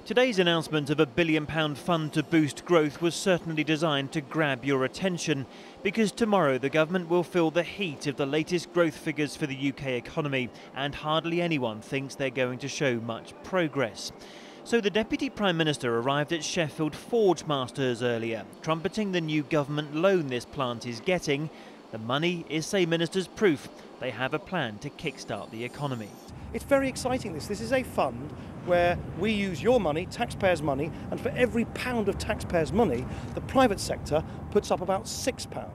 Today's announcement of a £1 billion fund to boost growth was certainly designed to grab your attention, because tomorrow the government will feel the heat of the latest growth figures for the UK economy, and hardly anyone thinks they're going to show much progress. So the Deputy Prime Minister arrived at Sheffield Forge Masters earlier, trumpeting the new government loan this plant is getting. The money is, say ministers, proof they have a plan to kickstart the economy. It's very exciting. This is a fund where we use your money, taxpayers' money, and for every pound of taxpayers' money, the private sector puts up about £6.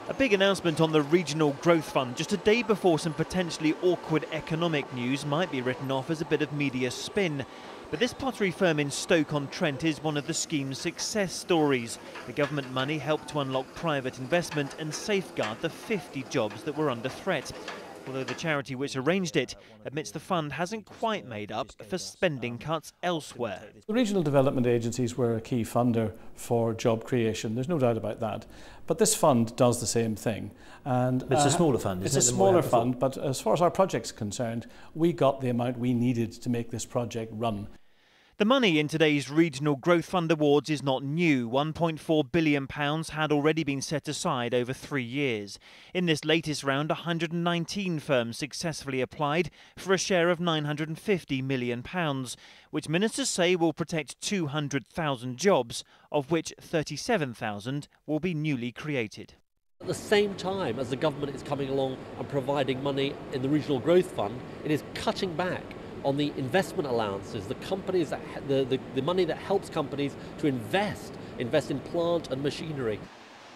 A big announcement on the Regional Growth Fund just a day before some potentially awkward economic news might be written off as a bit of media spin. But this pottery firm in Stoke-on-Trent is one of the scheme's success stories. The government money helped to unlock private investment and safeguard the 50 jobs that were under threat. Although the charity which arranged it admits the fund hasn't quite made up for spending cuts elsewhere. The regional development agencies were a key funder for job creation, there's no doubt about that. But this fund does the same thing. And it's a smaller fund, isn't it? It's a smaller fund, but as far as our project's concerned, we got the amount we needed to make this project run. The money in today's Regional Growth Fund awards is not new. £1.4 billion had already been set aside over 3 years. In this latest round, 119 firms successfully applied for a share of £950 million, which ministers say will protect 200,000 jobs, of which 37,000 will be newly created. At the same time as the government is coming along and providing money in the Regional Growth Fund, it is cutting back on the investment allowances, the companies that the money that helps companies to invest in plant and machinery.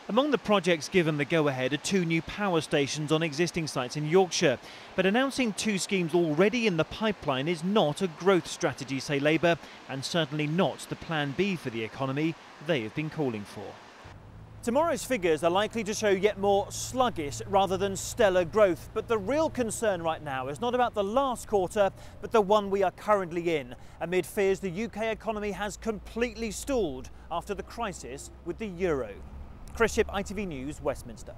Among the projects given the go-ahead are 2 new power stations on existing sites in Yorkshire. But announcing 2 schemes already in the pipeline is not a growth strategy, say Labour, and certainly not the plan B for the economy they have been calling for. Tomorrow's figures are likely to show yet more sluggish rather than stellar growth. But the real concern right now is not about the last quarter, but the one we are currently in, amid fears the UK economy has completely stalled after the crisis with the euro. Chris Shipp, ITV News, Westminster.